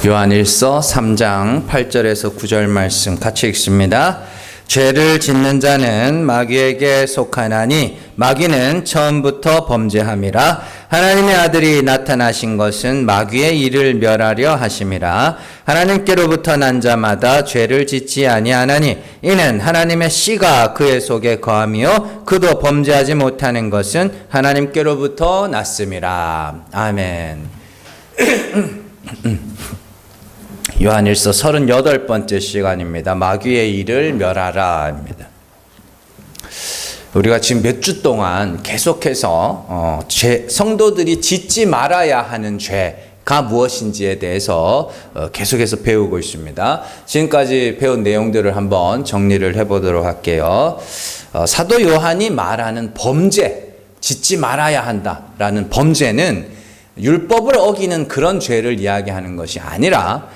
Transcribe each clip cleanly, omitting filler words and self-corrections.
요한일서 3장 8절에서 9절 말씀 같이 읽습니다. 죄를 짓는 자는 마귀에게 속하나니 마귀는 처음부터 범죄함이라. 하나님의 아들이 나타나신 것은 마귀의 일을 멸하려 하심이라. 하나님께로부터 난 자마다 죄를 짓지 아니하나니 이는 하나님의 씨가 그의 속에 거함이요 그도 범죄하지 못하는 것은 하나님께로부터 났음이라. 아멘. 요한일서 38번째 시간입니다. 마귀의 일을 멸하라입니다. 우리가 지금 몇 주 동안 계속해서 성도들이 짓지 말아야 하는 죄가 무엇인지에 대해서 계속해서 배우고 있습니다. 지금까지 배운 내용들을 한번 정리를 해보도록 할게요. 사도 요한이 말하는 범죄, 짓지 말아야 한다라는 범죄는 율법을 어기는 그런 죄를 이야기하는 것이 아니라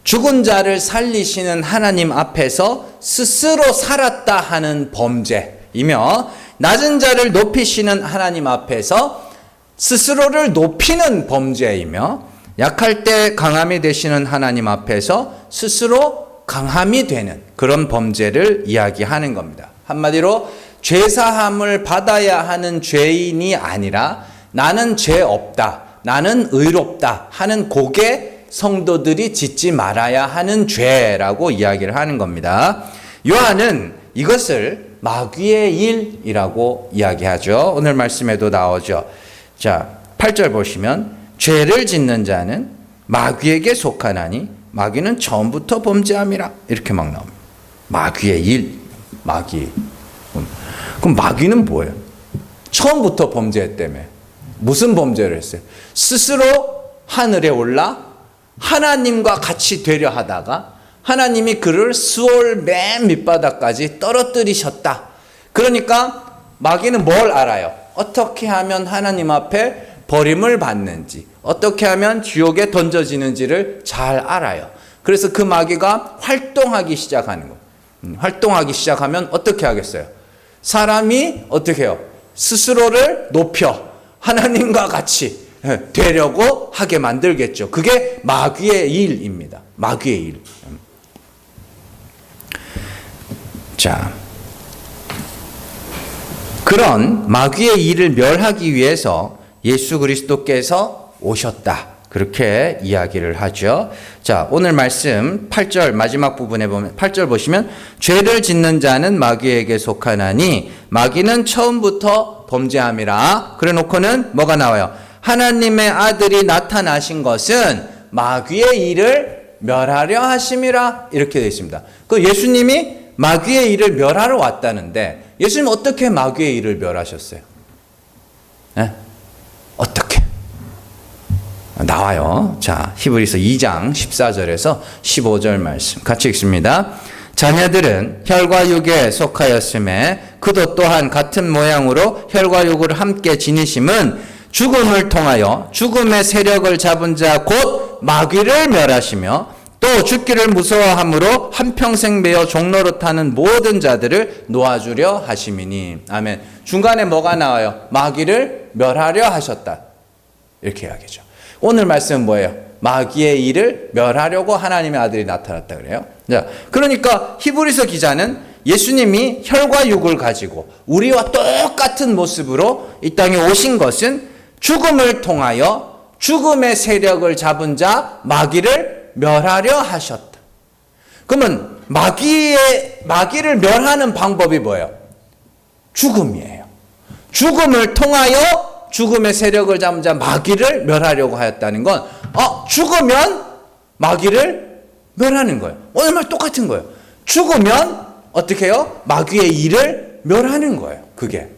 죽은 자를 살리시는 하나님 앞에서 스스로 살았다 하는 범죄이며, 낮은 자를 높이시는 하나님 앞에서 스스로를 높이는 범죄이며, 약할 때 강함이 되시는 하나님 앞에서 스스로 강함이 되는 그런 범죄를 이야기하는 겁니다. 한마디로 죄사함을 받아야 하는 죄인이 아니라 나는 죄 없다, 나는 의롭다 하는 고개 성도들이 짓지 말아야 하는 죄라고 이야기를 하는 겁니다. 요한은 이것을 마귀의 일이라고 이야기하죠. 오늘 말씀에도 나오죠. 자, 8절 보시면 죄를 짓는 자는 마귀에게 속하나니 마귀는 처음부터 범죄함이라. 이렇게 막 나옵니다. 마귀의 일, 마귀. 그럼 마귀는 뭐예요? 처음부터 범죄했다며. 무슨 범죄를 했어요? 스스로 하늘에 올라 하나님과 같이 되려 하다가 하나님이 그를 수올 맨 밑바닥까지 떨어뜨리셨다. 그러니까 마귀는 뭘 알아요? 어떻게 하면 하나님 앞에 버림을 받는지, 어떻게 하면 지옥에 던져지는지를 잘 알아요. 그래서 그 마귀가 활동하기 시작하는 거예요. 활동하기 시작하면 어떻게 하겠어요? 사람이 어떻게 해요? 스스로를 높여 하나님과 같이 되려고 하게 만들겠죠. 그게 마귀의 일입니다. 마귀의 일. 자, 그런 마귀의 일을 멸하기 위해서 예수 그리스도께서 오셨다. 그렇게 이야기를 하죠. 자, 오늘 말씀 8절 마지막 부분에 보면 8절 보시면 죄를 짓는 자는 마귀에게 속하나니 마귀는 처음부터 범죄함이라. 그래 놓고는 뭐가 나와요? 하나님의 아들이 나타나신 것은 마귀의 일을 멸하려 하심이라. 이렇게 되어 있습니다. 그 예수님이 마귀의 일을 멸하러 왔다는데 예수님 어떻게 마귀의 일을 멸하셨어요? 네? 어떻게? 나와요. 자, 히브리서 2장 14절에서 15절 말씀 같이 읽습니다. 자녀들은 혈과 육에 속하였음에 그도 또한 같은 모양으로 혈과 육을 함께 지니심은 죽음을 통하여 죽음의 세력을 잡은 자 곧 마귀를 멸하시며 또 죽기를 무서워함으로 한평생 매어 종로로 타는 모든 자들을 놓아주려 하심이니. 아멘. 중간에 뭐가 나와요? 마귀를 멸하려 하셨다. 이렇게 이야기죠. 오늘 말씀은 뭐예요? 마귀의 일을 멸하려고 하나님의 아들이 나타났다 그래요. 자, 그러니까 히브리서 기자는 예수님이 혈과 육을 가지고 우리와 똑같은 모습으로 이 땅에 오신 것은 죽음을 통하여 죽음의 세력을 잡은 자 마귀를 멸하려 하셨다. 그러면 마귀를 멸하는 방법이 뭐예요? 죽음이에요. 죽음을 통하여 죽음의 세력을 잡은 자 마귀를 멸하려고 하였다는 건 죽으면 마귀를 멸하는 거예요. 오늘 말 똑같은 거예요. 죽으면 어떻게 해요? 마귀의 일을 멸하는 거예요. 그게.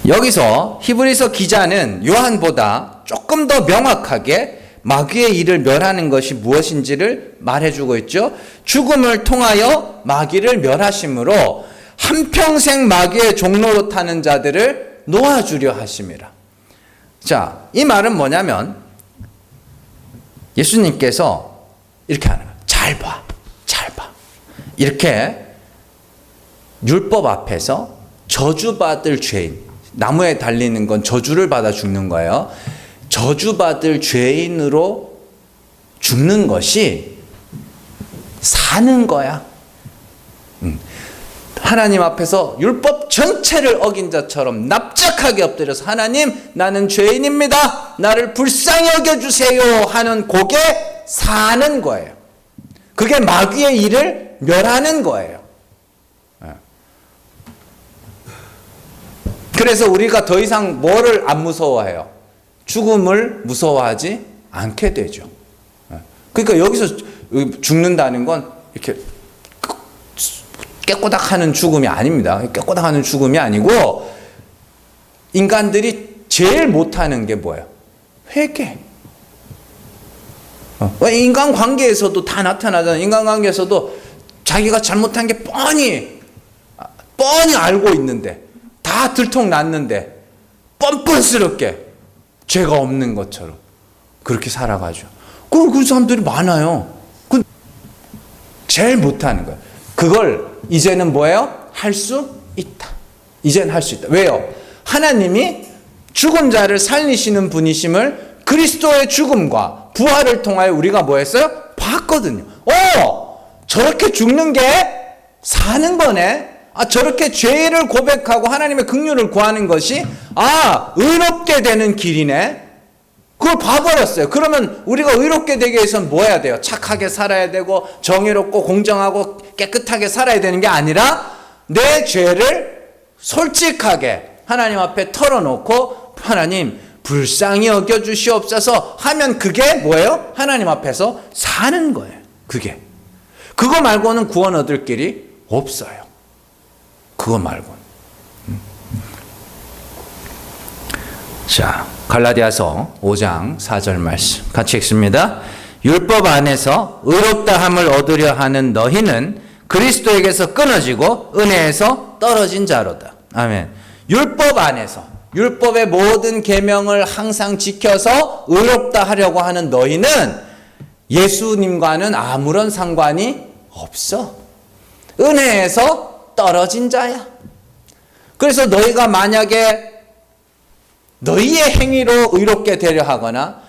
여기서 히브리서 기자는 요한보다 조금 더 명확하게 마귀의 일을 멸하는 것이 무엇인지를 말해주고 있죠. 죽음을 통하여 마귀를 멸하심으로 한평생 마귀의 종로로 타는 자들을 놓아주려 하심이라. 자, 이 말은 뭐냐면 예수님께서 이렇게 하는 거예요. 잘 봐. 이렇게 율법 앞에서 저주받을 죄인, 나무에 달리는 건 저주를 받아 죽는 거예요. 저주받을 죄인으로 죽는 것이 사는 거야. 하나님 앞에서 율법 전체를 어긴 자처럼 납작하게 엎드려서 하나님, 나는 죄인입니다. 나를 불쌍히 여겨주세요 하는 그게 사는 거예요. 그게 마귀의 일을 멸하는 거예요. 그래서 우리가 더 이상 뭐를 안 무서워해요? 죽음을 무서워하지 않게 되죠. 그러니까 여기서 죽는다는 건 이렇게 깨꼬닥하는 죽음이 아닙니다. 깨꼬닥하는 죽음이 아니고 인간들이 제일 못하는 게 뭐예요? 회개. 인간관계에서도 다 나타나잖아요. 인간관계에서도 자기가 잘못한 게 뻔히 알고 있는데, 다 들통났는데 뻔뻔스럽게 죄가 없는 것처럼 그렇게 살아가죠. 그 사람들이 많아요. 제일 못하는 거예요. 그걸 이제는 뭐예요? 할 수 있다. 이제는 할 수 있다. 왜요? 하나님이 죽은 자를 살리시는 분이심을 그리스도의 죽음과 부활을 통하여 우리가 뭐 했어요? 봤거든요. 저렇게 죽는 게 사는 거네. 저렇게 죄를 고백하고 하나님의 긍휼을 구하는 것이 의롭게 되는 길이네. 그걸 봐버렸어요. 그러면 우리가 의롭게 되기 위해서는 뭐 해야 돼요? 착하게 살아야 되고 정의롭고 공정하고 깨끗하게 살아야 되는 게 아니라 내 죄를 솔직하게 하나님 앞에 털어놓고 하나님 불쌍히 여겨주시옵소서 하면 그게 뭐예요? 하나님 앞에서 사는 거예요. 그거 말고는 구원 얻을 길이 없어요. 그거 말고는. 자, 갈라디아서 5장 4절 말씀 같이 읽습니다. 율법 안에서 의롭다함을 얻으려 하는 너희는 그리스도에게서 끊어지고 은혜에서 떨어진 자로다. 아멘. 율법 안에서, 율법의 모든 계명을 항상 지켜서 의롭다 하려고 하는 너희는 예수님과는 아무런 상관이 없어. 은혜에서 떨어진 자야. 그래서 너희가 만약에 너희의 행위로 의롭게 되려 하거나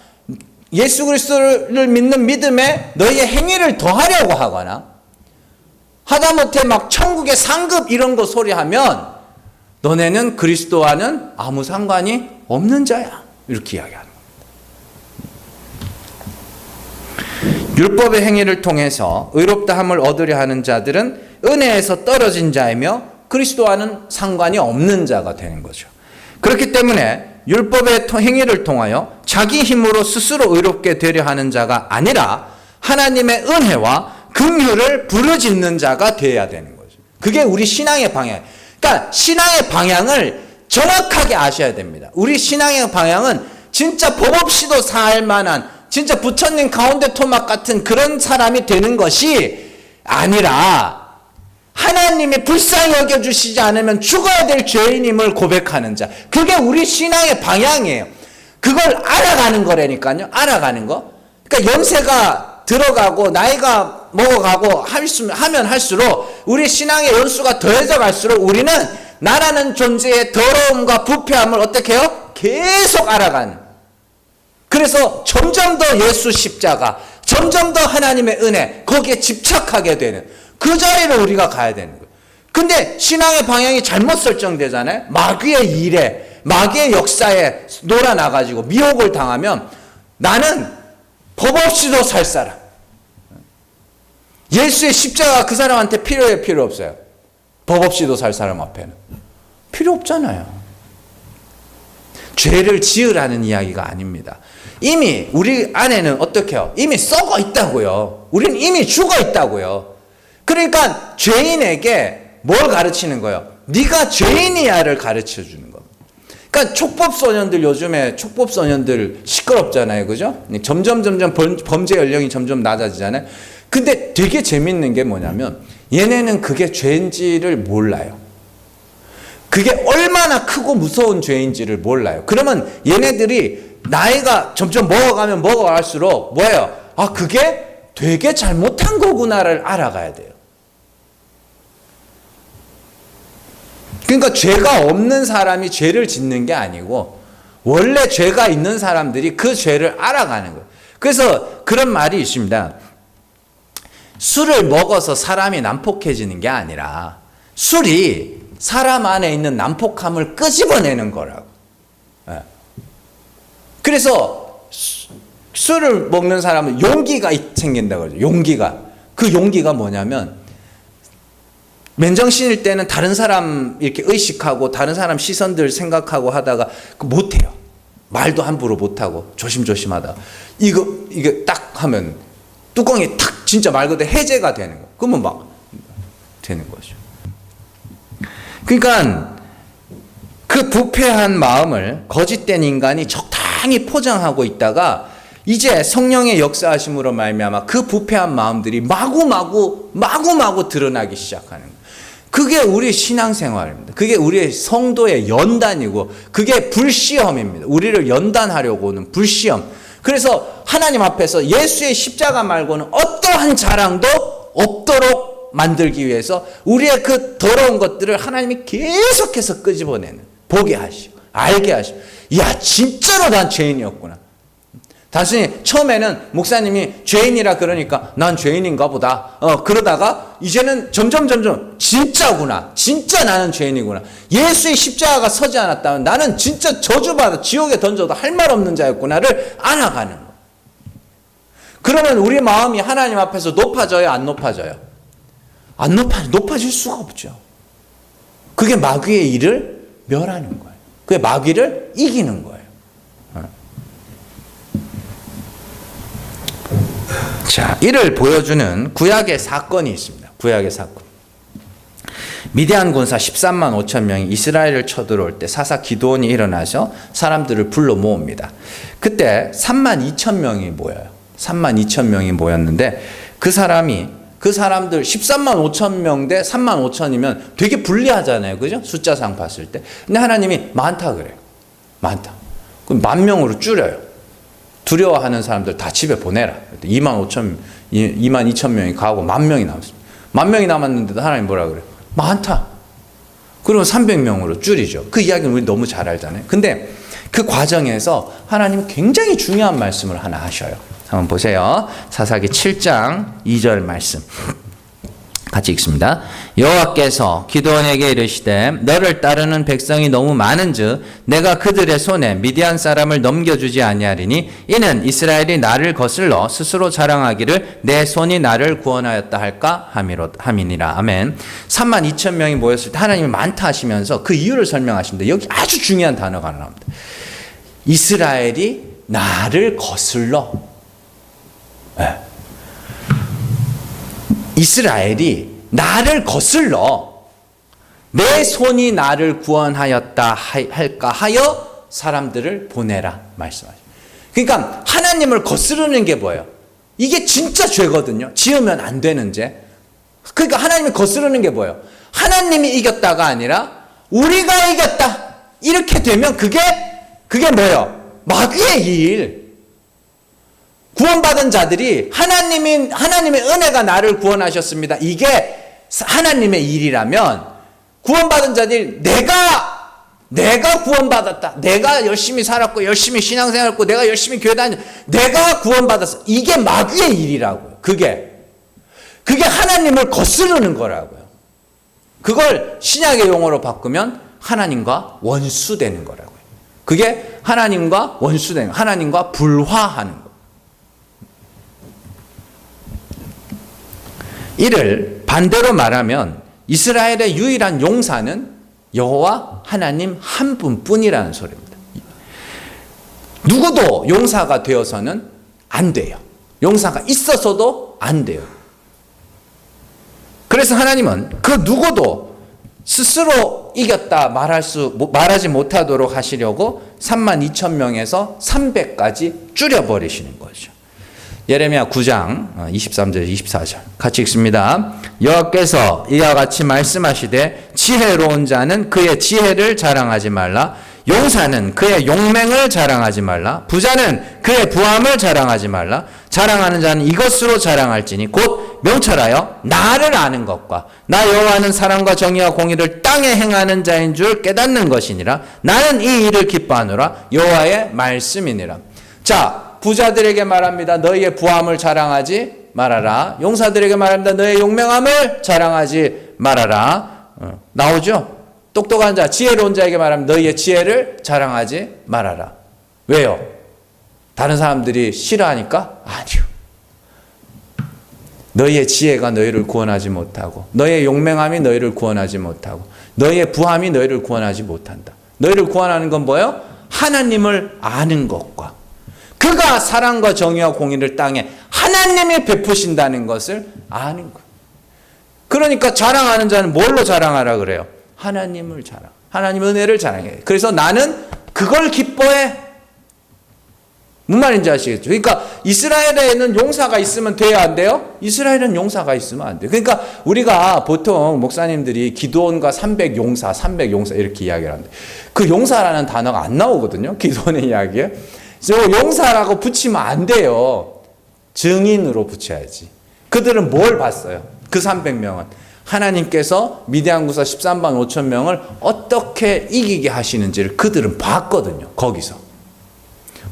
예수 그리스도를 믿는 믿음에 너희의 행위를 더하려고 하거나 하다못해 막 천국의 상급 이런 거 소리하면 너네는 그리스도와는 아무 상관이 없는 자야. 이렇게 이야기하는 겁니다. 율법의 행위를 통해서 의롭다함을 얻으려 하는 자들은 은혜에서 떨어진 자이며 그리스도와는 상관이 없는 자가 되는 거죠. 그렇기 때문에 율법의 행위를 통하여 자기 힘으로 스스로 의롭게 되려 하는 자가 아니라 하나님의 은혜와 긍휼을 부르짖는 자가 되어야 되는 거죠. 그게 우리 신앙의 방향. 그러니까 신앙의 방향을 정확하게 아셔야 됩니다. 우리 신앙의 방향은 진짜 법 없이도 살 만한 진짜 부처님 가운데 토막 같은 그런 사람이 되는 것이 아니라 하나님이 불쌍히 여겨주시지 않으면 죽어야 될 죄인임을 고백하는 자. 그게 우리 신앙의 방향이에요. 그걸 알아가는 거라니까요. 알아가는 거. 그러니까 연세가 들어가고 나이가 먹어가고 하면 할수록 우리 신앙의 연수가 더해져 갈수록 우리는 나라는 존재의 더러움과 부패함을 어떻게 해요? 계속 알아가는. 그래서 점점 더 예수 십자가, 점점 더 하나님의 은혜, 거기에 집착하게 되는 그 자리로 우리가 가야 되는 거예요. 근데 신앙의 방향이 잘못 설정되잖아요. 마귀의 일에, 마귀의 역사에 놀아나가지고 미혹을 당하면 나는 법 없이도 살 사람. 예수의 십자가 그 사람한테 필요해, 필요 없어요? 법 없이도 살 사람 앞에는. 필요 없잖아요. 죄를 지으라는 이야기가 아닙니다. 이미 우리 안에는 어떻게 해요? 이미 썩어 있다고요. 우리는 이미 죽어 있다고요. 그러니까 죄인에게 뭘 가르치는 거예요? 네가 죄인이야를 가르쳐 주는 거. 그러니까 촉법소년들 요즘에 촉법소년들 시끄럽잖아요. 그죠? 점점 범죄 연령이 점점 낮아지잖아요. 근데 되게 재밌는 게 뭐냐면 얘네는 그게 죄인지를 몰라요. 그게 얼마나 크고 무서운 죄인지를 몰라요. 그러면 얘네들이 나이가 점점 먹어가면 먹어갈수록 뭐예요? 그게 되게 잘못한 거구나를 알아가야 돼요. 그러니까 죄가 없는 사람이 죄를 짓는 게 아니고 원래 죄가 있는 사람들이 그 죄를 알아가는 거예요. 그래서 그런 말이 있습니다. 술을 먹어서 사람이 난폭해지는 게 아니라 술이 사람 안에 있는 난폭함을 끄집어내는 거라고. 그래서 술을 먹는 사람은 용기가 생긴다고 그러죠. 용기가. 그 용기가 뭐냐면 맨정신일 때는 다른 사람 이렇게 의식하고 다른 사람 시선들 생각하고 하다가 못해요. 말도 함부로 못하고 조심조심하다. 이게 딱 하면 뚜껑이 탁 진짜 말 그대로 해제가 되는 거. 그러면 막 되는 거죠. 그러니까 그 부패한 마음을 거짓된 인간이 적당히 포장하고 있다가 이제 성령의 역사하심으로 말미암아 그 부패한 마음들이 마구마구 드러나기 시작하는 거예요. 그게 우리 신앙생활입니다. 그게 우리의 성도의 연단이고 그게 불시험입니다. 우리를 연단하려고 오는 불시험. 그래서 하나님 앞에서 예수의 십자가 말고는 어떠한 자랑도 없도록 만들기 위해서 우리의 그 더러운 것들을 하나님이 계속해서 끄집어내는, 보게 하시고 알게 하시고, 이야 진짜로 난 죄인이었구나. 단순히 처음에는 목사님이 죄인이라 그러니까 난 죄인인가 보다. 그러다가 이제는 점점 진짜구나. 진짜 나는 죄인이구나. 예수의 십자가가 서지 않았다면 나는 진짜 저주받아 지옥에 던져도 할 말 없는 자였구나를 알아가는 거. 그러면 우리 마음이 하나님 앞에서 높아져요? 안 높아져요? 안 높아질 수가 없죠. 그게 마귀의 일을 멸하는 거예요. 그게 마귀를 이기는 거예요. 자, 이를 보여주는 구약의 사건이 있습니다. 구약의 사건. 미디안 군사 13만 5천 명이 이스라엘을 쳐들어올 때 사사 기드온이 일어나서 사람들을 불러 모읍니다. 그때 3만 2천 명이 모여요. 3만 2천 명이 모였는데 그 사람들 13만 5천 명 대 3만 5천이면 되게 불리하잖아요. 그죠? 숫자상 봤을 때. 근데 하나님이 많다 그래요. 많다. 그럼 10,000명으로 줄여요. 두려워하는 사람들 다 집에 보내라. 2만 2천 명이 가고 10,000명이 남았습니다. 10,000명이 남았는데도 하나님 뭐라 그래요? 많다. 그러면 300명으로 줄이죠. 그 이야기는 우리 너무 잘 알잖아요. 근데 그 과정에서 하나님은 굉장히 중요한 말씀을 하나 하셔요. 한번 보세요. 사사기 7장 2절 말씀. 같이 읽습니다. 여호와께서 기드온에게 이르시되 너를 따르는 백성이 너무 많은즉 내가 그들의 손에 미디안 사람을 넘겨주지 아니하리니 이는 이스라엘이 나를 거슬러 스스로 자랑하기를 내 손이 나를 구원하였다 할까 함이니라. 아멘. 3만 2천 명이 모였을 때 하나님이 많다 하시면서 그 이유를 설명하십니다. 여기 아주 중요한 단어가 나옵니다. 이스라엘이 나를 거슬러. 네. 이스라엘이 나를 거슬러 내 손이 나를 구원하였다 할까 하여 사람들을 보내라 말씀하죠. 그러니까 하나님을 거스르는 게 뭐예요? 이게 진짜 죄거든요. 지으면 안 되는 죄. 그러니까 하나님을 거스르는 게 뭐예요? 하나님이 이겼다가 아니라 우리가 이겼다. 이렇게 되면 그게 뭐예요? 마귀의 일. 구원받은 자들이 하나님의 은혜가 나를 구원하셨습니다. 이게 하나님의 일이라면 구원받은 자들이 내가 구원받았다. 내가 열심히 살았고 열심히 신앙생활했고 내가 열심히 교회 다녔고 내가 구원받았어. 이게 마귀의 일이라고요. 그게 하나님을 거스르는 거라고요. 그걸 신약의 용어로 바꾸면 하나님과 원수되는 거라고요. 그게 하나님과 원수되는 거. 하나님과 불화하는 거. 이를 반대로 말하면 이스라엘의 유일한 용사는 여호와 하나님 한 분뿐이라는 소리입니다. 누구도 용사가 되어서는 안 돼요. 용사가 있어서도 안 돼요. 그래서 하나님은 그 누구도 스스로 이겼다 말하지 못하도록 하시려고 3만 2천 명에서 300까지 줄여버리시는 거죠. 예레미야 9장 23절 24절 같이 읽습니다. 여호와께서 이와 같이 말씀하시되 지혜로운 자는 그의 지혜를 자랑하지 말라. 용사는 그의 용맹을 자랑하지 말라. 부자는 그의 부함을 자랑하지 말라. 자랑하는 자는 이것으로 자랑할지니 곧 명철하여 나를 아는 것과 나 여호와는 사랑과 정의와 공의를 땅에 행하는 자인 줄 깨닫는 것이니라. 나는 이 일을 기뻐하노라. 여호와의 말씀이니라. 자, 부자들에게 말합니다. 너희의 부함을 자랑하지 말아라. 용사들에게 말합니다. 너희의 용맹함을 자랑하지 말아라. 나오죠? 똑똑한 자, 지혜로운 자에게 말합니다. 너희의 지혜를 자랑하지 말아라. 왜요? 다른 사람들이 싫어하니까? 아니요. 너희의 지혜가 너희를 구원하지 못하고 너희의 용맹함이 너희를 구원하지 못하고 너희의 부함이 너희를 구원하지 못한다. 너희를 구원하는 건 뭐예요? 하나님을 아는 것과 그가 사랑과 정의와 공의를 땅에 하나님이 베푸신다는 것을 아는 것. 그러니까 자랑하는 자는 뭘로 자랑하라 그래요? 하나님을 자랑. 하나님 은혜를 자랑해. 그래서 나는 그걸 기뻐해. 무슨 말인지 아시겠죠? 그러니까 이스라엘에는 용사가 있으면 돼요, 안 돼요? 이스라엘은 용사가 있으면 안 돼요. 그러니까 우리가 보통 목사님들이 기드온과 300용사 이렇게 이야기를 하는데 그 용사라는 단어가 안 나오거든요. 기드온의 이야기에. 용사라고 붙이면 안 돼요. 증인으로 붙여야지. 그들은 뭘 봤어요? 그 300명은 하나님께서 미디안 구사 13만 5천 명을 어떻게 이기게 하시는지를 그들은 봤거든요. 거기서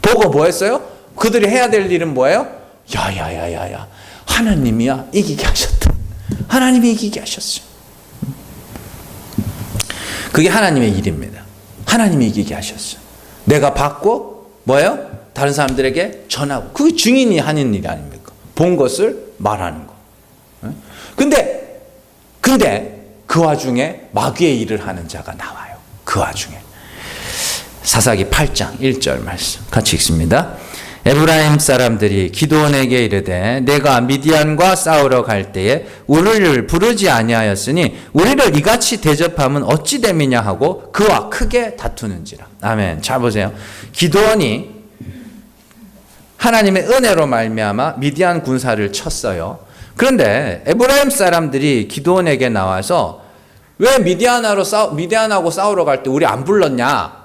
보고 뭐 했어요? 그들이 해야 될 일은 뭐예요? 야야야야야, 하나님이야 이기게 하셨다. 하나님이 이기게 하셨어요. 그게 하나님의 일입니다. 하나님이 이기게 하셨어요. 내가 봤고 뭐예요? 다른 사람들에게 전하고. 그게 증인이 하는 일 아닙니까? 본 것을 말하는 거. 근데 그 와중에 마귀의 일을 하는 자가 나와요. 그 와중에. 사사기 8장 1절 말씀 같이 읽습니다. 에브라임 사람들이 기드온에게 이르되 내가 미디안과 싸우러 갈 때에 우리를 부르지 아니하였으니 우리를 이같이 대접하면 어찌 됨이냐 하고 그와 크게 다투는지라. 아멘. 잘 보세요. 기드온이 하나님의 은혜로 말미암아 미디안 군사를 쳤어요. 그런데 에브라임 사람들이 기드온에게 나와서 왜 미디안하고 싸우러 갈 때 우리 안 불렀냐?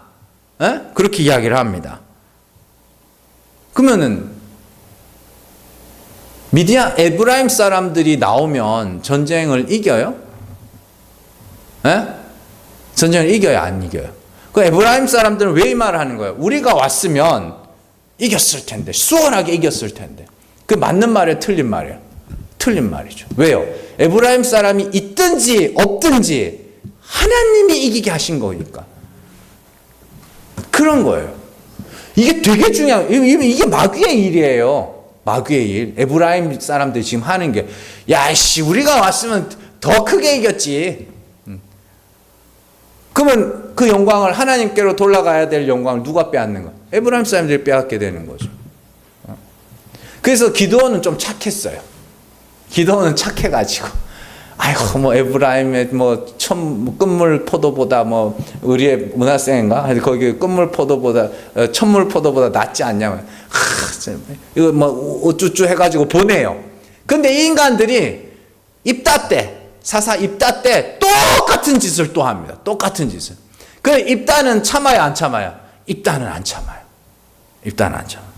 에? 그렇게 이야기를 합니다. 그러면은 에브라임 사람들이 나오면 전쟁을 이겨요? 에? 전쟁을 이겨요, 안 이겨요? 그 에브라임 사람들은 왜 이 말을 하는 거예요? 우리가 왔으면 이겼을 텐데, 수월하게 이겼을 텐데. 그 맞는 말이에요, 틀린 말이에요? 틀린 말이죠. 왜요? 에브라임 사람이 있든지 없든지 하나님이 이기게 하신 거니까. 그런 거예요. 이게 되게 중요한, 이게 마귀의 일이에요. 마귀의 일. 에브라임 사람들이 지금 하는 게, 야, 씨, 우리가 왔으면 더 크게 이겼지. 그러면 그 영광을 하나님께로 돌아가야 될 영광을 누가 빼앗는 거야? 에브라임 사람들이 빼앗게 되는 거죠. 그래서 기드온은 좀 착했어요. 기드온은 착해가지고, 아이고, 뭐, 에브라임의 끝물 포도보다 우리의 문화생인가? 거기 끝물 포도보다, 천물 포도보다 낫지 않냐면, 이거 어쭈쭈 해가지고 보내요. 근데 이 인간들이 사사 입다 때 똑같은 짓을 또 합니다. 똑같은 짓을. 그 입다는 참아요, 안 참아요? 입다는 안 참아요. 입다는 안 참아요.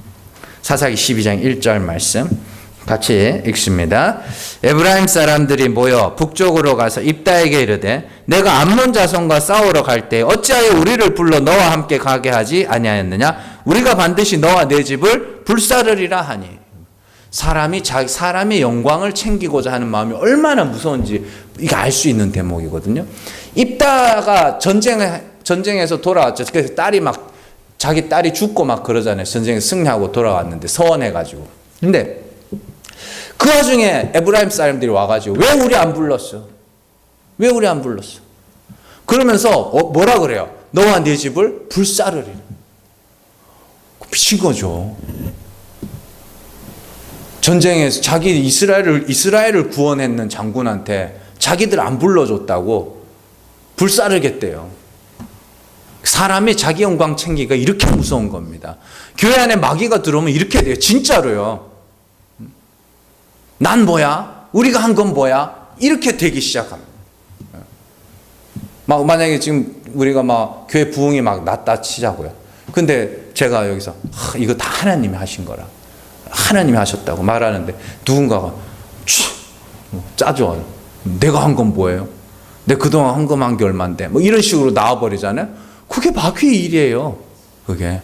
사사기 12장 1절 말씀. 같이 읽습니다. 에브라임 사람들이 모여 북쪽으로 가서 입다에게 이르되 내가 암몬 자손과 싸우러 갈 때 어찌하여 우리를 불러 너와 함께 가게 하지 아니하였느냐? 우리가 반드시 너와 내 집을 불사르리라 하니. 사람의 영광을 챙기고자 하는 마음이 얼마나 무서운지 이게 알 수 있는 대목이거든요. 입다가 전쟁에서 돌아왔죠. 그래서 자기 딸이 죽고 막 그러잖아요. 전쟁에 승리하고 돌아왔는데 서원해가지고. 근데 그 와중에 에브라임 사람들이 와가지고 왜 우리 안 불렀어? 왜 우리 안 불렀어? 그러면서 뭐라 그래요? 너와 네 집을 불사르리라. 미친 거죠. 전쟁에서 자기 이스라엘을 구원했는 장군한테 자기들 안 불러줬다고 불사르겠대요. 사람이 자기 영광 챙기기가 이렇게 무서운 겁니다. 교회 안에 마귀가 들어오면 이렇게 돼요. 진짜로요. 난 뭐야? 우리가 한 건 뭐야? 이렇게 되기 시작합니다. 막 만약에 지금 우리가 막 교회 부흥이 막 났다 치자고요. 근데 제가 여기서 이거 다 하나님이 하신 거라, 하나님이 하셨다고 말하는데 누군가가 짜죠. 내가 한 건 뭐예요? 내가 그동안 헌금한 게 얼만데, 뭐 이런 식으로 나와버리잖아요. 그게 마귀의 일이에요. 그게.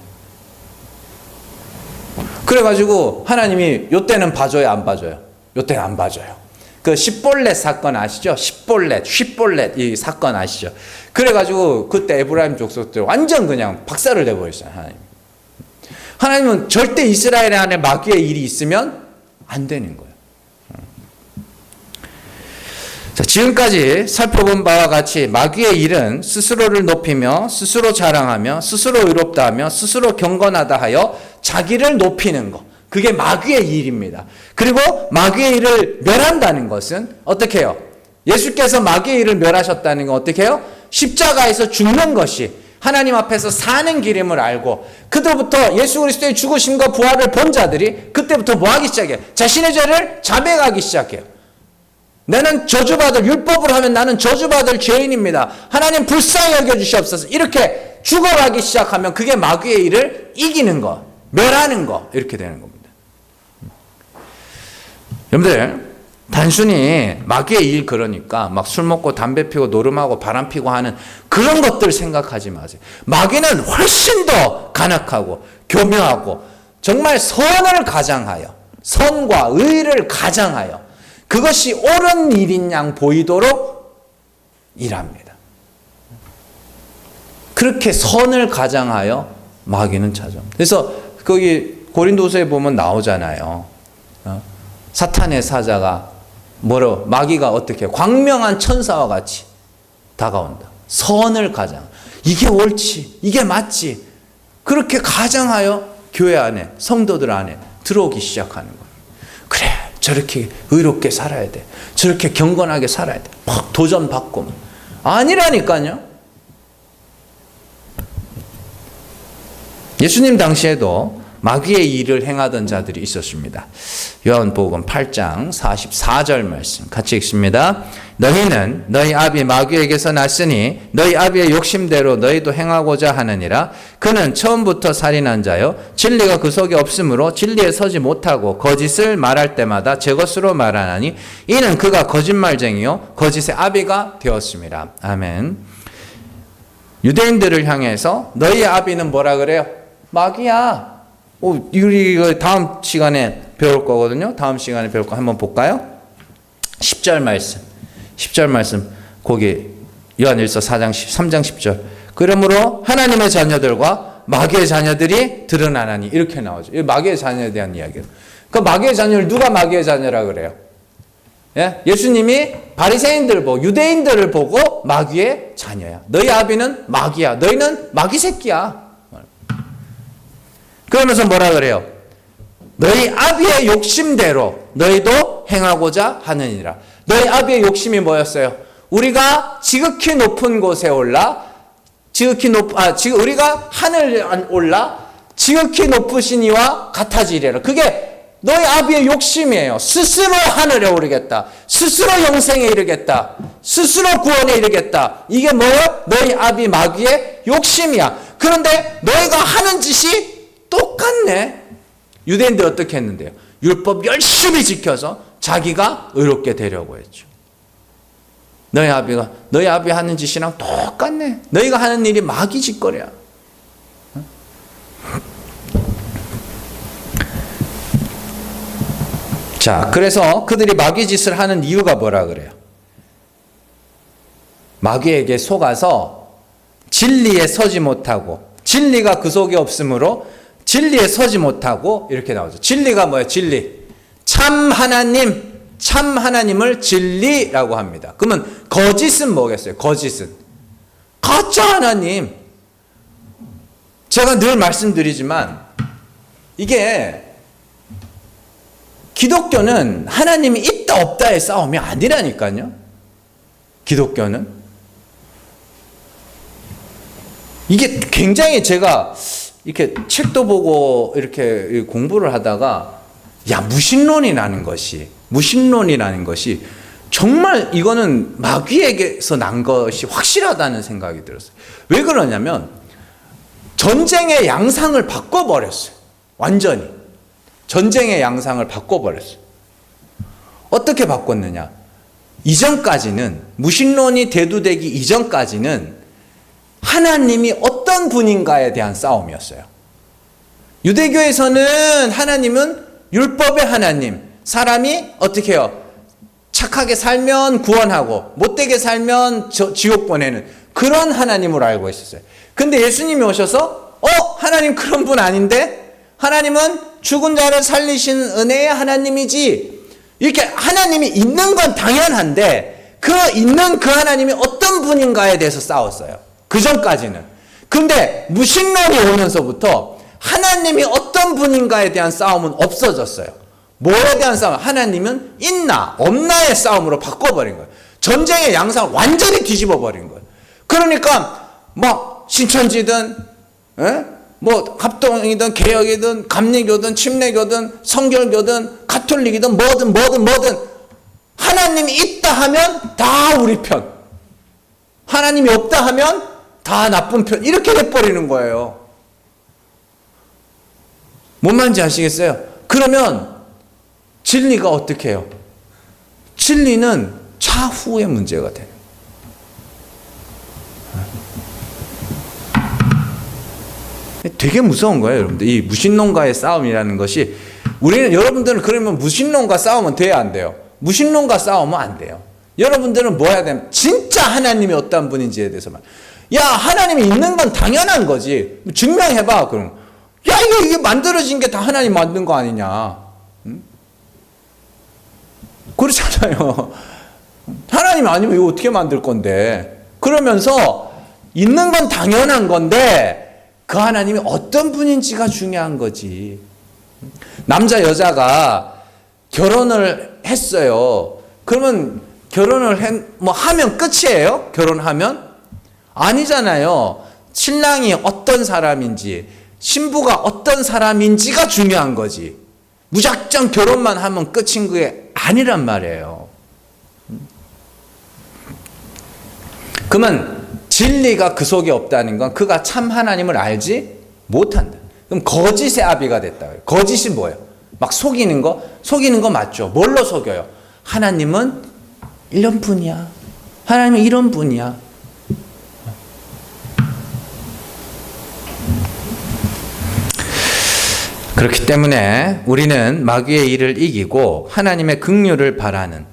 그래가지고 하나님이 요때는 봐줘요, 안 봐줘요? 요때는 안 봐줘요. 그 십볼렛 사건 아시죠? 십볼렛 이 사건 아시죠? 그래가지고 그때 에브라임 족속들 완전 그냥 박살을 내버렸어요, 하나님. 하나님은 절대 이스라엘 안에 마귀의 일이 있으면 안 되는 거예요. 자, 지금까지 살펴본 바와 같이 마귀의 일은 스스로를 높이며 스스로 자랑하며 스스로 의롭다 하며 스스로 경건하다 하여 자기를 높이는 것, 그게 마귀의 일입니다. 그리고 마귀의 일을 멸한다는 것은 어떻게 해요? 예수께서 마귀의 일을 멸하셨다는 건 어떻게 해요? 십자가에서 죽는 것이 하나님 앞에서 사는 길임을 알고, 그때부터 예수 그리스도의 죽으심과 부활을 본 자들이 그때부터 뭐 하기 시작해요? 자신의 죄를 자백하기 시작해요. 나는 저주받을, 율법으로 하면 나는 저주받을 죄인입니다. 하나님 불쌍히 여겨주시옵소서. 이렇게 죽어가기 시작하면 그게 마귀의 일을 이기는 거, 멸하는 거, 이렇게 되는 겁니다. 여러분들, 단순히 마귀의 일 그러니까 막 술 먹고 담배 피고 노름하고 바람 피고 하는 그런 것들 생각하지 마세요. 마귀는 훨씬 더 간악하고 교묘하고 정말 선을 가장하여, 선과 의를 가장하여 그것이 옳은 일인 양 보이도록 일합니다. 그렇게 선을 가장하여 마귀는 찾아옵니다. 그래서 거기 고린도서에 보면 나오잖아요. 사탄의 사자가 뭐로, 마귀가 어떻게 광명한 천사와 같이 다가온다. 선을 가장, 이게 옳지, 이게 맞지, 그렇게 가장하여 교회 안에, 성도들 안에 들어오기 시작하는 거예요. 그래, 저렇게 의롭게 살아야 돼, 저렇게 경건하게 살아야 돼, 막 도전받고. 아니라니까요. 예수님 당시에도 마귀의 일을 행하던 자들이 있었습니다. 요한복음 8장 44절 말씀 같이 읽습니다. 너희는 너희 아비 마귀에게서 났으니 너희 아비의 욕심대로 너희도 행하고자 하느니라. 그는 처음부터 살인한 자요 진리가 그 속에 없으므로 진리에 서지 못하고 거짓을 말할 때마다 제 것으로 말하나니 이는 그가 거짓말쟁이요 거짓의 아비가 되었습니다. 아멘. 유대인들을 향해서 너희 아비는 뭐라 그래요? 마귀야. 우리 다음 시간에 배울 거거든요. 다음 시간에 배울 거 한번 볼까요? 10절 말씀 거기 요한일서 3장 10절. 그러므로 하나님의 자녀들과 마귀의 자녀들이 드러나나니, 이렇게 나오죠. 마귀의 자녀에 대한 이야기예요. 그 마귀의 자녀를 누가 마귀의 자녀라 그래요? 예? 예수님이 바리새인들 보고 유대인들을 보고 마귀의 자녀야. 너희 아비는 마귀야. 너희는 마귀 새끼야. 그러면서 뭐라 그래요? 너희 아비의 욕심대로 너희도 행하고자 하느니라. 너희 아비의 욕심이 뭐였어요? 우리가 지극히 높은 곳에 올라, 우리가 하늘에 올라 지극히 높으신 이와 같아지리라. 그게 너희 아비의 욕심이에요. 스스로 하늘에 오르겠다, 스스로 영생에 이르겠다, 스스로 구원에 이르겠다. 이게 뭐예요? 너희 아비 마귀의 욕심이야. 그런데 너희가 하는 짓이 똑같네. 유대인들 어떻게 했는데요? 율법 열심히 지켜서 자기가 의롭게 되려고 했죠. 너희 아비 하는 짓이랑 똑같네. 너희가 하는 일이 마귀 짓거리야. 자, 그래서 그들이 마귀 짓을 하는 이유가 뭐라 그래요? 마귀에게 속아서 진리에 서지 못하고, 진리가 그 속에 없으므로 진리에 서지 못하고, 이렇게 나오죠. 진리가 뭐예요? 진리. 참 하나님을 진리라고 합니다. 그러면 거짓은 뭐겠어요? 거짓은 가짜 하나님. 제가 늘 말씀드리지만 이게 기독교는 하나님이 있다 없다의 싸움이 아니라니까요. 기독교는 이게 굉장히, 제가 이렇게 책도 보고 이렇게 공부를 하다가 무신론이라는 것이 정말 이거는 마귀에게서 난 것이 확실하다는 생각이 들었어요. 왜 그러냐면 전쟁의 양상을 바꿔버렸어요. 완전히. 전쟁의 양상을 바꿔버렸어요. 어떻게 바꿨느냐? 이전까지는, 무신론이 대두되기 이전까지는 하나님이 어떤 분인가에 대한 싸움이었어요. 유대교에서는 하나님은 율법의 하나님, 사람이 어떻게 해요? 착하게 살면 구원하고 못되게 살면 지옥 보내는 그런 하나님으로 알고 있었어요. 근데 예수님이 오셔서 하나님 그런 분 아닌데? 하나님은 죽은 자를 살리시는 은혜의 하나님이지. 이렇게 하나님이 있는 건 당연한데 그 있는 그 하나님이 어떤 분인가에 대해서 싸웠어요. 그 전까지는. 근데 무신론이 오면서부터 하나님이 어떤 분인가에 대한 싸움은 없어졌어요. 뭐에 대한 싸움? 하나님은 있나 없나의 싸움으로 바꿔버린 거예요. 전쟁의 양상을 완전히 뒤집어 버린 거예요. 그러니까 뭐 신천지든 뭐 합동이든 개혁이든 감리교든 침례교든 성결교든 가톨릭이든 뭐든 하나님이 있다 하면 다 우리 편, 하나님이 없다 하면 다 나쁜 편, 이렇게 돼버리는 거예요. 뭔 말인지 아시겠어요? 그러면 진리가 어떻게 해요? 진리는 차후의 문제가 돼요. 되게 무서운 거예요, 여러분들. 이 무신론과의 싸움이라는 것이, 여러분들은 그러면 무신론과 싸우면 돼야 안 돼요? 무신론과 싸우면 안 돼요. 여러분들은 뭐 해야 되냐면 진짜 하나님이 어떤 분인지에 대해서만. 야, 하나님이 있는 건 당연한 거지. 증명해봐. 그럼 야, 이게 만들어진 게 다 하나님 만든 거 아니냐? 응? 그렇잖아요. 하나님 아니면 이거 어떻게 만들 건데? 그러면서 있는 건 당연한 건데 그 하나님이 어떤 분인지가 중요한 거지. 남자 여자가 결혼을 했어요. 그러면 결혼을 하면 끝이에요? 결혼하면? 아니잖아요. 신랑이 어떤 사람인지, 신부가 어떤 사람인지가 중요한 거지. 무작정 결혼만 하면 끝인 게 아니란 말이에요. 그러면 진리가 그 속에 없다는 건 그가 참 하나님을 알지 못한다. 그럼 거짓의 아비가 됐다. 거짓이 뭐예요? 막 속이는 거 맞죠? 뭘로 속여요? 하나님은 이런 분이야. 하나님은 이런 분이야. 그렇기 때문에 우리는 마귀의 일을 이기고 하나님의 긍휼을 바라는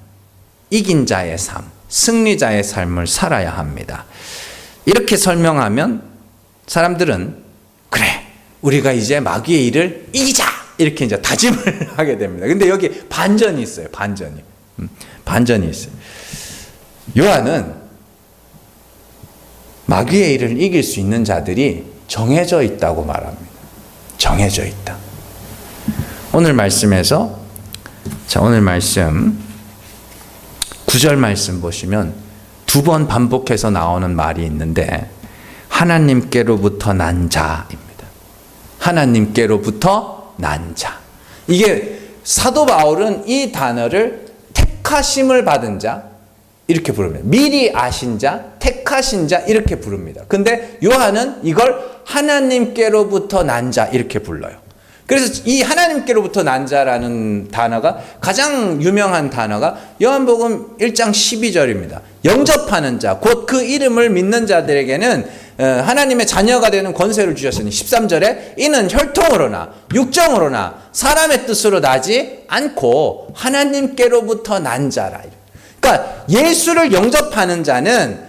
이긴 자의 삶, 승리자의 삶을 살아야 합니다. 이렇게 설명하면 사람들은 그래, 우리가 이제 마귀의 일을 이기자, 이렇게 이제 다짐을 하게 됩니다. 근데 여기 반전이 있어요. 반전이 있어요. 요한은 마귀의 일을 이길 수 있는 자들이 정해져 있다고 말합니다. 정해져 있다. 오늘 말씀에서, 오늘 말씀 9절 말씀 보시면 두 번 반복해서 나오는 말이 있는데, 하나님께로부터 난 자입니다. 하나님께로부터 난 자. 이게 사도 바울은 이 단어를 택하심을 받은 자 이렇게 부릅니다. 미리 아신 자, 택하신 자 이렇게 부릅니다. 근데 요한은 이걸 하나님께로부터 난 자 이렇게 불러요. 그래서 이 하나님께로부터 난 자라는 단어가, 가장 유명한 단어가 요한복음 1장 12절입니다. 영접하는 자, 곧 그 이름을 믿는 자들에게는 하나님의 자녀가 되는 권세를 주셨으니, 13절에 이는 혈통으로나 육정으로나 사람의 뜻으로 나지 않고 하나님께로부터 난 자라. 그러니까 예수를 영접하는 자는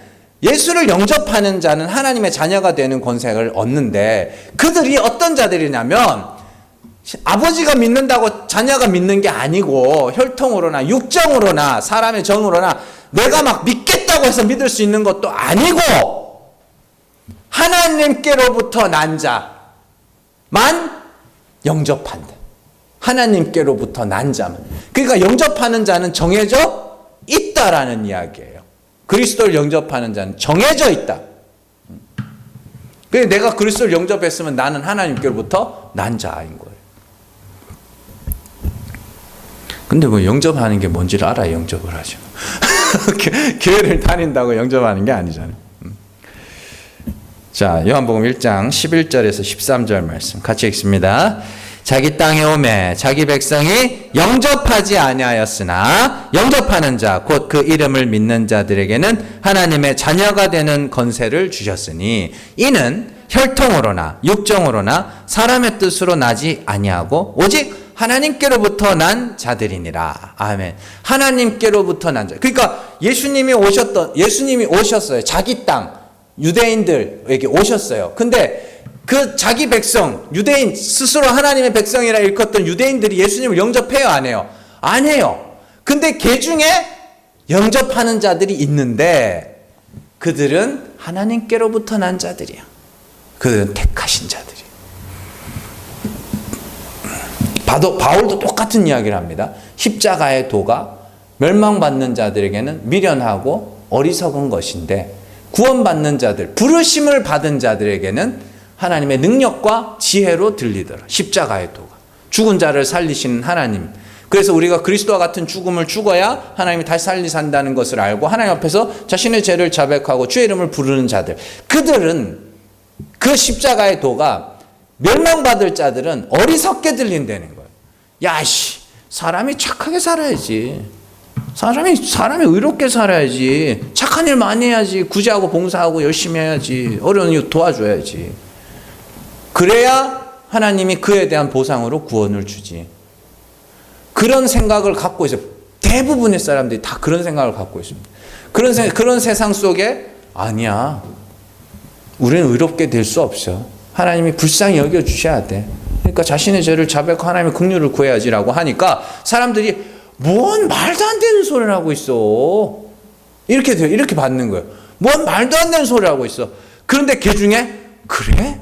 하나님의 자녀가 되는 권세를 얻는데, 그들이 어떤 자들이냐면 아버지가 믿는다고 자녀가 믿는 게 아니고, 혈통으로나 육정으로나 사람의 정으로나 내가 막 믿겠다고 해서 믿을 수 있는 것도 아니고, 하나님께로부터 난 자만 영접한다. 하나님께로부터 난 자만. 그러니까 영접하는 자는 정해져 있다라는 이야기예요. 그리스도를 영접하는 자는 정해져 있다. 그래서 내가 그리스도를 영접했으면 나는 하나님께로부터 난 자인 거예요. 근데 뭐 영접하는 게 뭔지를 알아야 영접을 하죠. 교회를 다닌다고 영접하는 게 아니잖아요. 자, 요한복음 1장 11절에서 13절 말씀 같이 읽습니다. 자기 땅에 오매 자기 백성이 영접하지 아니하였으나 영접하는 자 곧 그 이름을 믿는 자들에게는 하나님의 자녀가 되는 권세를 주셨으니 이는 혈통으로나 육정으로나 사람의 뜻으로 나지 아니하고 오직 하나님께로부터 난 자들이니라. 아멘. 하나님께로부터 난 자. 그러니까 예수님이 오셨어요. 자기 땅 유대인들에게 오셨어요. 근데 그 자기 백성, 유대인, 스스로 하나님의 백성이라 일컫던 유대인들이 예수님을 영접해요, 안 해요? 안 해요. 근데 그 중에 영접하는 자들이 있는데 그들은 하나님께로부터 난 자들이야. 그들은 택하신 자들이야. 바울도 똑같은 이야기를 합니다. 십자가의 도가 멸망받는 자들에게는 미련하고 어리석은 것인데 구원받는 자들, 부르심을 받은 자들에게는 하나님의 능력과 지혜로 들리더라. 십자가의 도가. 죽은 자를 살리시는 하나님. 그래서 우리가 그리스도와 같은 죽음을 죽어야 하나님이 다시 산다는 것을 알고 하나님 앞에서 자신의 죄를 자백하고 주의 이름을 부르는 자들. 그들은 그 십자가의 도가 멸망받을 자들은 어리석게 들린다는 거예요. 야씨, 사람이 착하게 살아야지. 사람이 의롭게 살아야지. 착한 일 많이 해야지. 구제하고 봉사하고 열심히 해야지. 어려운 이웃 도와줘야지. 그래야 하나님이 그에 대한 보상으로 구원을 주지. 그런 생각을 갖고 있어요. 대부분의 사람들이 다 그런 생각을 갖고 있습니다. 그런 세상 속에 아니야. 우리는 의롭게 될 수 없어. 하나님이 불쌍히 여겨주셔야 돼. 그러니까 자신의 죄를 자백하고 하나님의 긍휼을 구해야지라고 하니까 사람들이 뭔 말도 안 되는 소리를 하고 있어. 이렇게 돼요. 이렇게 받는 거예요. 뭔 말도 안 되는 소리를 하고 있어. 그런데 그 중에 그래?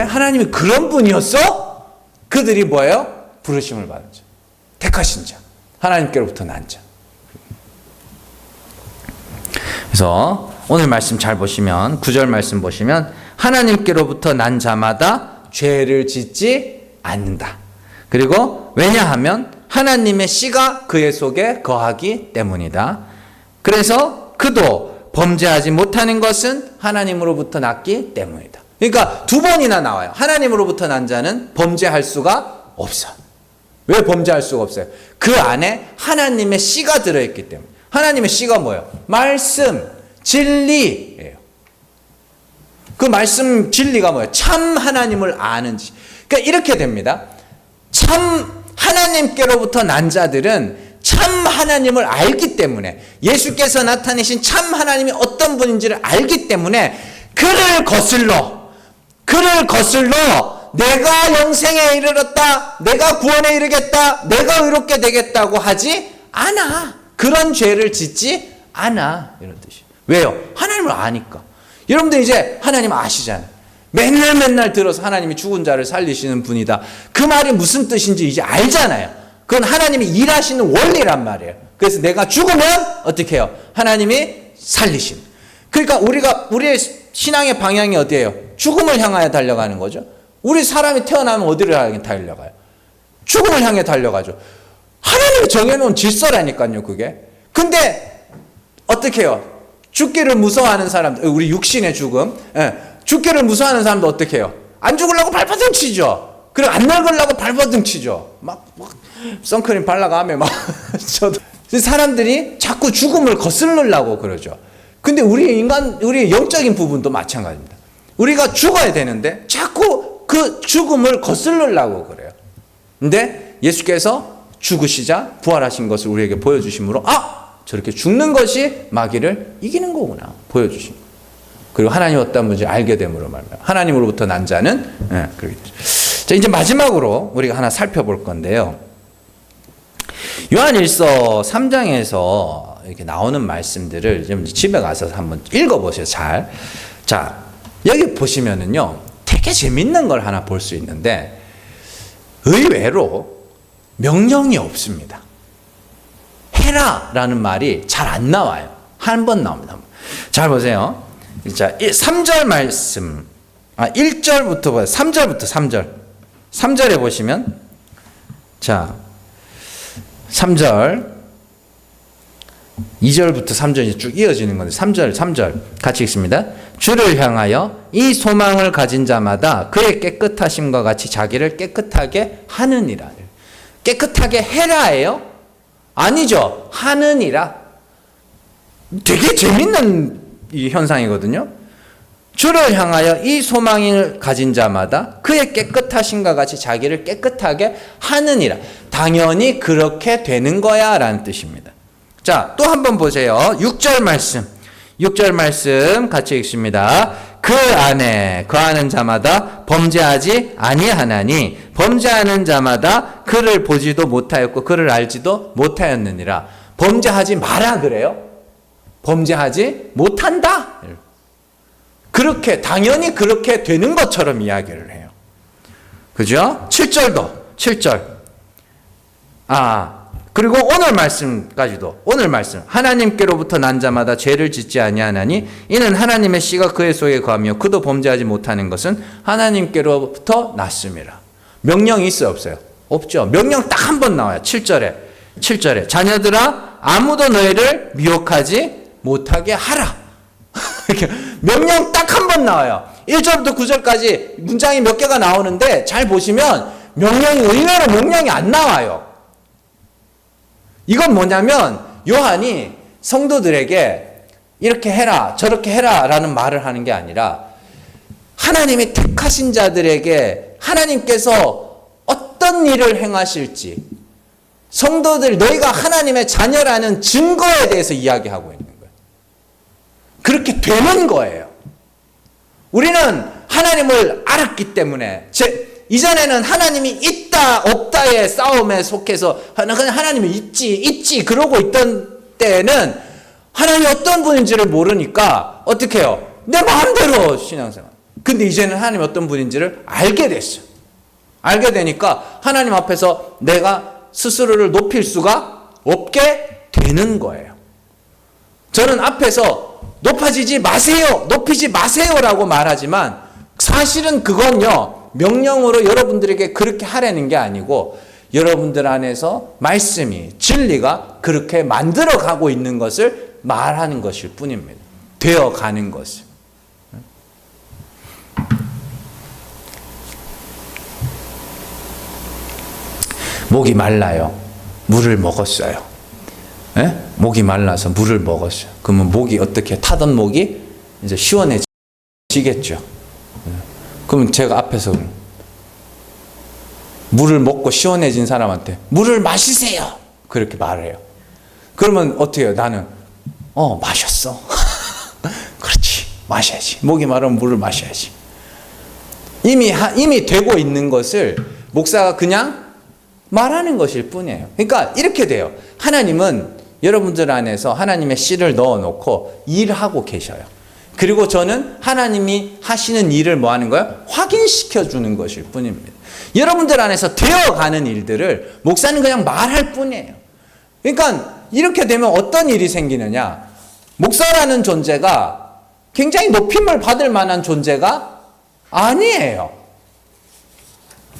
하나님이 그런 분이었어? 그들이 뭐예요? 부르심을 받은 자. 택하신 자. 하나님께로부터 난 자. 그래서 오늘 말씀 잘 보시면 9절 말씀 보시면 하나님께로부터 난 자마다 죄를 짓지 않는다. 그리고 왜냐하면 하나님의 씨가 그의 속에 거하기 때문이다. 그래서 그도 범죄하지 못하는 것은 하나님으로부터 났기 때문이다. 그러니까 두 번이나 나와요. 하나님으로부터 난 자는 범죄할 수가 없어. 왜 범죄할 수가 없어요? 그 안에 하나님의 씨가 들어있기 때문에. 하나님의 씨가 뭐예요? 말씀, 진리예요. 그 말씀 진리가 뭐예요? 참 하나님을 아는 지. 그러니까 이렇게 됩니다. 참 하나님께로부터 난 자들은 참 하나님을 알기 때문에 예수께서 나타내신 참 하나님이 어떤 분인지를 알기 때문에 그를 거슬러 내가 영생에 이르렀다, 내가 구원에 이르겠다, 내가 의롭게 되겠다고 하지 않아. 그런 죄를 짓지 않아. 이런 뜻이에요. 왜요? 하나님을 아니까. 여러분들 이제 하나님 아시잖아요. 맨날 들어서 하나님이 죽은 자를 살리시는 분이다. 그 말이 무슨 뜻인지 이제 알잖아요. 그건 하나님이 일하시는 원리란 말이에요. 그래서 내가 죽으면 어떻게 해요? 하나님이 살리신. 그러니까 우리의 신앙의 방향이 어디예요? 죽음을 향하여 달려가는 거죠. 우리 사람이 태어나면 어디를 향해 달려가요? 죽음을 향해 달려가죠. 하나님이 정해놓은 질서라니까요, 그게. 근데 어떻게 해요? 죽기를 무서워하는 사람들, 우리 육신의 죽음, 죽기를 무서워하는 사람도 어떻게 해요? 안 죽으려고 발버둥 치죠. 그리고 안 늙으려고 발버둥 치죠. 막 선크림 발라가며 저도 사람들이 자꾸 죽음을 거슬르려고 그러죠. 근데 우리의 영적인 부분도 마찬가지입니다. 우리가 죽어야 되는데 자꾸 그 죽음을 거슬르려고 그래요. 근데 예수께서 죽으시자 부활하신 것을 우리에게 보여주심으로 저렇게 죽는 것이 마귀를 이기는 거구나 보여주신 거예요. 그리고 하나님이 어떤 분인지 알게 됨으로 말미암아 하나님으로부터 난 자는 그렇게 되죠. 자, 이제 마지막으로 우리가 하나 살펴볼 건데요. 요한일서 3장에서 이렇게 나오는 말씀들을 좀 집에 가서 한번 읽어보세요. 잘. 자, 여기 보시면은요, 되게 재밌는 걸 하나 볼 수 있는데 의외로 명령이 없습니다. 해라라는 말이 잘 안 나와요. 한 번 나옵니다. 잘 보세요. 자, 3절 말씀. 1절부터 봐요. 3절부터 3절. 3절에 보시면 자, 3절 2절부터 3절이 쭉 이어지는 건데 3절 같이 읽습니다. 주를 향하여 이 소망을 가진 자마다 그의 깨끗하심과 같이 자기를 깨끗하게 하느니라. 깨끗하게 해라예요? 아니죠. 하느니라. 되게 재밌는 이 현상이거든요. 주를 향하여 이 소망을 가진 자마다 그의 깨끗하심과 같이 자기를 깨끗하게 하느니라. 당연히 그렇게 되는 거야 라는 뜻입니다. 자, 또 한번 보세요. 6절 말씀 같이 읽습니다. 그 안에 거하는 자마다 범죄하지 아니하나니 범죄하는 자마다 그를 보지도 못하였고 그를 알지도 못하였느니라. 범죄하지 마라 그래요? 범죄하지 못한다. 그렇게 당연히 그렇게 되는 것처럼 이야기를 해요. 그죠? 7절. 그리고 오늘 말씀까지도 오늘 말씀 하나님께로부터 난 자마다 죄를 짓지 아니하나니 이는 하나님의 씨가 그의 속에 거하며 그도 범죄하지 못하는 것은 하나님께로부터 났음이라. 명령이 있어요 없어요? 없죠. 명령 딱 한 번 나와요. 7절에 자녀들아 아무도 너희를 미혹하지 못하게 하라. 명령 딱 한 번 나와요. 1절부터 9절까지 문장이 몇 개가 나오는데 잘 보시면 명령이 의외로 명령이 안 나와요. 이건 뭐냐면 요한이 성도들에게 이렇게 해라 저렇게 해라 라는 말을 하는 게 아니라 하나님이 택하신 자들에게 하나님께서 어떤 일을 행하실지 성도들 너희가 하나님의 자녀라는 증거에 대해서 이야기하고 있는 거예요. 그렇게 되는 거예요. 우리는 하나님을 알았기 때문에 이전에는 하나님이 있다 없다의 싸움에 속해서 하나님이 있지 그러고 있던 때에는 하나님이 어떤 분인지를 모르니까 어떻게 해요? 내 마음대로 신앙생활. 근데 이제는 하나님이 어떤 분인지를 알게 됐어요. 알게 되니까 하나님 앞에서 내가 스스로를 높일 수가 없게 되는 거예요. 저는 앞에서 높이지 마세요라고 말하지만 사실은 그건요 명령으로 여러분들에게 그렇게 하라는 게 아니고 여러분들 안에서 말씀이 진리가 그렇게 만들어 가고 있는 것을 말하는 것일 뿐입니다. 되어 가는 것을. 목이 말라요. 물을 먹었어요. 예? 목이 말라서 물을 먹었어요. 그러면 목이 어떻게 타던 목이 이제 시원해지겠죠. 그럼 제가 앞에서 물을 먹고 시원해진 사람한테 물을 마시세요. 그렇게 말을 해요. 그러면 어떻게 해요? 나는 마셨어. 그렇지. 마셔야지. 목이 마르면 물을 마셔야지. 이미 되고 있는 것을 목사가 그냥 말하는 것일 뿐이에요. 그러니까 이렇게 돼요. 하나님은 여러분들 안에서 하나님의 씨를 넣어놓고 일하고 계셔요. 그리고 저는 하나님이 하시는 일을 뭐 하는 거예요? 확인시켜 주는 것일 뿐입니다. 여러분들 안에서 되어가는 일들을 목사는 그냥 말할 뿐이에요. 그러니까 이렇게 되면 어떤 일이 생기느냐? 목사라는 존재가 굉장히 높임을 받을 만한 존재가 아니에요.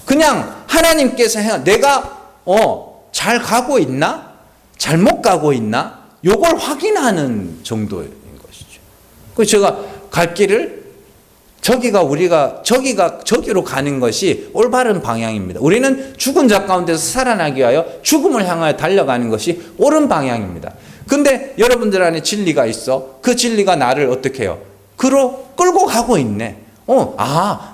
그냥 하나님께서 내가 잘 가고 있나? 잘못 가고 있나? 요걸 확인하는 정도인 것이죠. 그래서 제가 갈 길을 저기로 가는 것이 올바른 방향입니다. 우리는 죽은 자 가운데서 살아나기 위하여 죽음을 향하여 달려가는 것이 옳은 방향입니다. 근데 여러분들 안에 진리가 있어. 그 진리가 나를 어떻게 해요? 끌고 가고 있네.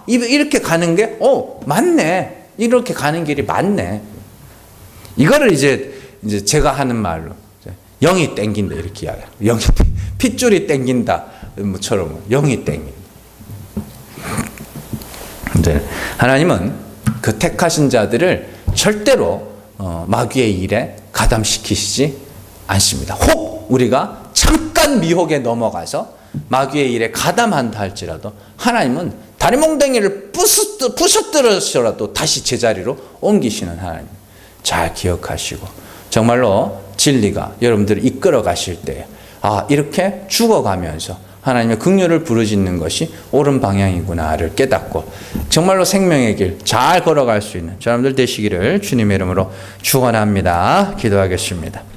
이렇게 가는 게 맞네. 이렇게 가는 길이 맞네. 이거를 이제 제가 하는 말로 영이 땡긴다 이렇게 이야기해요. 핏줄이 땡긴다 뭐처럼 영이 땡긴다. 하나님은 그 택하신 자들을 절대로 마귀의 일에 가담시키시지 않습니다. 혹 우리가 잠깐 미혹에 넘어가서 마귀의 일에 가담한다 할지라도 하나님은 다리몽댕이를 부셔뜨려서라도 다시 제자리로 옮기시는 하나님. 잘 기억하시고 정말로 진리가 여러분들을 이끌어 가실 때 이렇게 죽어가면서 하나님의 긍휼을 부르짖는 것이 옳은 방향이구나를 깨닫고 정말로 생명의 길 잘 걸어갈 수 있는 저러분들 되시기를 주님의 이름으로 축원합니다. 기도하겠습니다.